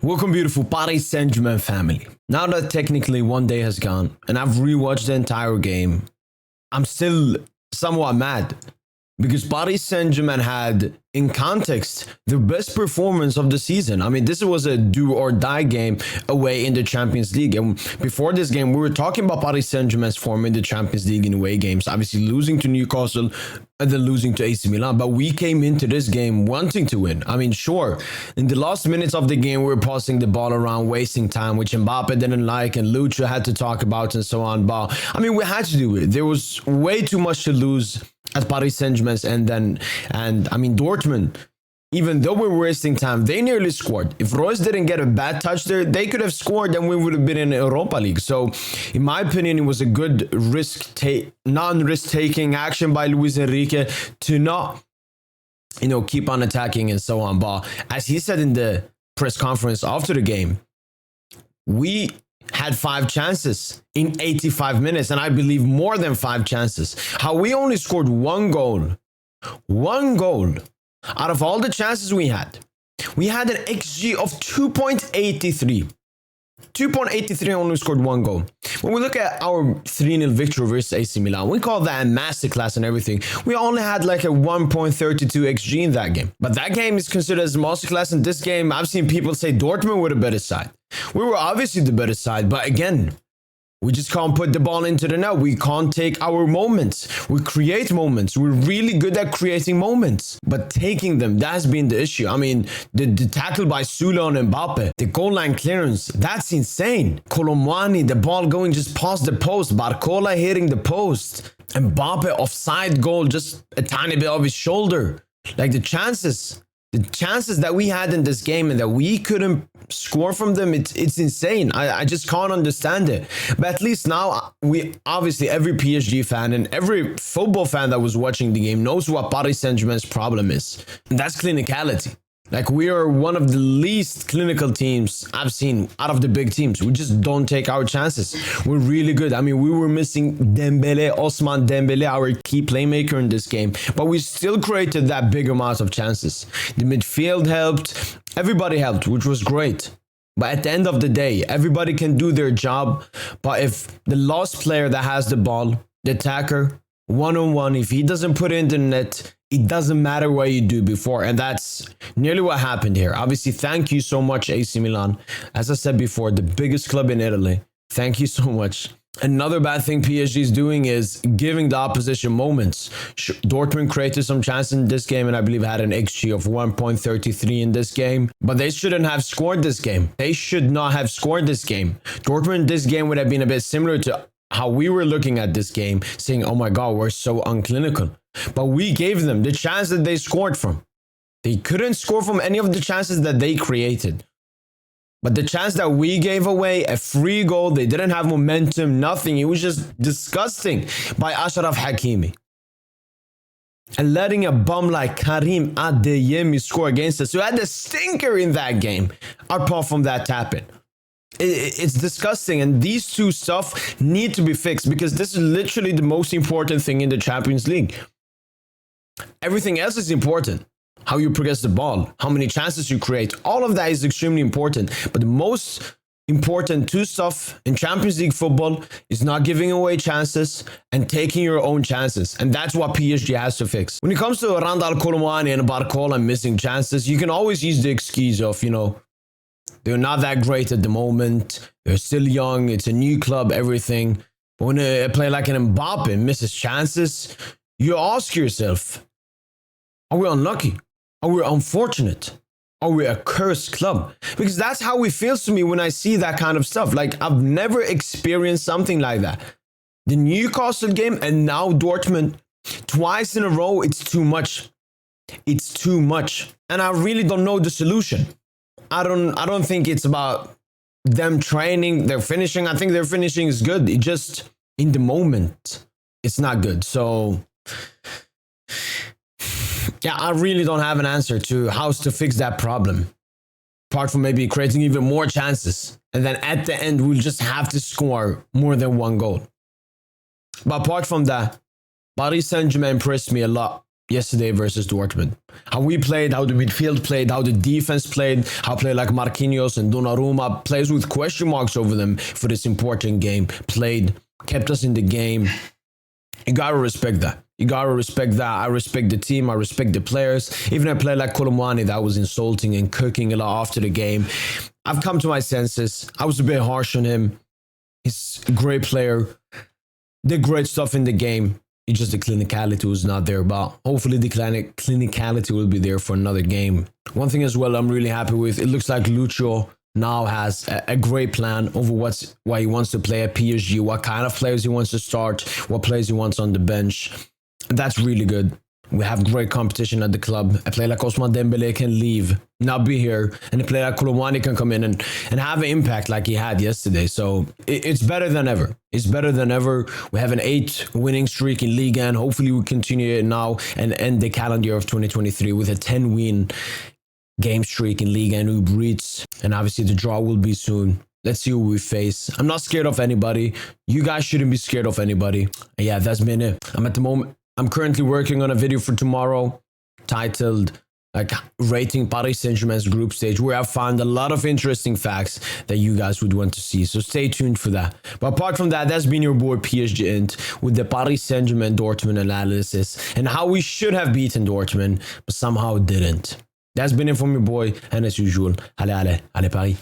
Welcome, beautiful Paris Saint-Germain family. Now that technically one day has gone and I've rewatched the entire game, I'm still somewhat mad because Paris Saint-Germain had, in context, the best performance of the season. I mean, this was a do or die game away in the Champions League. And before this game, we were talking about Paris Saint-Germain's form in the Champions League in away games, obviously losing to Newcastle and then losing to AC Milan. But we came into this game wanting to win. I mean, sure, in the last minutes of the game, we were passing the ball around, wasting time, which Mbappe didn't like and Lucha had to talk about and so on. But I mean, we had to do it. There was way too much to lose at Paris Saint-Germain's and I mean, Dortmund, even though we were wasting time, they nearly scored. If Royce didn't get a bad touch there, they could have scored and we would have been in the Europa League. So, in my opinion, it was a good non-risk taking action by Luis Enrique to not, keep on attacking and so on. But as he said in the press conference after the game, we had 5 chances in 85 minutes, and I believe more than 5 chances. How we only scored one goal out of all the chances we had. We had an XG of 2.83. 2.83, only scored 1 goal. When we look at our 3-0 victory versus AC Milan, we call that a masterclass and everything. We only had like a 1.32 XG in that game. But that game is considered as a masterclass. In this game, I've seen people say Dortmund were the better side. We were obviously the better side, but again, we just can't put the ball into the net. We can't take our moments. We create moments. We're really good at creating moments. But taking them, that has been the issue. I mean, the tackle by Sula on Mbappe, the goal line clearance, that's insane. Colomwani, the ball going just past the post. Barcola hitting the post. Mbappe offside goal, just a tiny bit of his shoulder. Like the chances that we had in this game and that we couldn't score from them, it's insane. I just can't understand it. But at least now, we obviously, every PSG fan and every football fan that was watching the game knows what Paris Saint-Germain's problem is. And that's clinicality. Like, we are one of the least clinical teams I've seen out of the big teams. We just don't take our chances. We're really good. I mean, we were missing Dembele, Osman Dembele, our key playmaker in this game. But we still created that big amount of chances. The midfield helped. Everybody helped, which was great. But at the end of the day, everybody can do their job. But if the last player that has the ball, the attacker, one-on-one, if he doesn't put it in the net, it doesn't matter what you do before. And that's nearly what happened here. Obviously, thank you so much, AC Milan. As I said before, the biggest club in Italy. Thank you so much. Another bad thing PSG is doing is giving the opposition moments. Dortmund created some chances in this game and I believe had an XG of 1.33 in this game. But they shouldn't have scored this game. They should not have scored this game. Dortmund, this game would have been a bit similar to how we were looking at this game, saying, oh my God, we're so unclinical. But we gave them the chance that they scored from. They couldn't score from any of the chances that they created. But the chance that we gave away, a free goal, they didn't have momentum, nothing. It was just disgusting by Achraf Hakimi. And letting a bum like Karim Adeyemi score against us, who had a stinker in that game, apart from that tap-in. It's disgusting, and these two stuff need to be fixed because this is literally the most important thing in the Champions League. Everything else is important. How you progress the ball, how many chances you create, all of that is extremely important. But the most important two stuff in Champions League football is not giving away chances and taking your own chances. And that's what PSG has to fix. When it comes to Randal Colomwani and Barcola missing chances, you can always use the excuse of, they're not that great at the moment. They're still young. It's a new club, everything. But when a player like an Mbappe misses chances, you ask yourself, are we unlucky? Are we unfortunate? Are we a cursed club? Because that's how it feels to me when I see that kind of stuff. Like, I've never experienced something like that. The Newcastle game and now Dortmund, twice in a row, it's too much. It's too much. And I really don't know the solution. I don't think it's about them training, their finishing. I think their finishing is good. It just, in the moment, it's not good. So, yeah, I really don't have an answer to how to fix that problem. Apart from maybe creating even more chances. And then at the end, we'll just have to score more than 1 goal. But apart from that, Paris Saint-Germain impressed me a lot. yesterday versus Dortmund. How we played, how the midfield played, how the defense played, how play like Marquinhos and Donnarumma, players with question marks over them for this important game, played, kept us in the game. You gotta respect that. You gotta respect that. I respect the team. I respect the players. Even a player like Colomwani that was insulting and cooking a lot after the game. I've come to my senses. I was a bit harsh on him. He's a great player. Did great stuff in the game. It's just the clinicality was not there. But hopefully the clinicality will be there for another game. One thing as well I'm really happy with. It looks like Lucho now has a great plan over why he wants to play at PSG, what kind of players he wants to start, what players he wants on the bench. That's really good. We have great competition at the club. A player like Ousmane Dembele can leave, not be here, and a player like Colomwani can come in and have an impact like he had yesterday. So it's better than ever. It's better than ever. We have an 8 winning streak in Ligue 1. Hopefully we continue it now and end the calendar year of 2023 with a 10-win game streak in Ligue 1 Uber Eats. And obviously the draw will be soon. Let's see who we face. I'm not scared of anybody. You guys shouldn't be scared of anybody. And yeah, that's been it. I'm currently working on a video for tomorrow titled like rating Paris Saint-Germain's group stage, where I found a lot of interesting facts that you guys would want to see. So stay tuned for that. But apart from that, that's been your boy PSG Int with the Paris Saint-Germain Dortmund analysis and how we should have beaten Dortmund, but somehow didn't. That's been it from your boy, and as usual, allez Paris.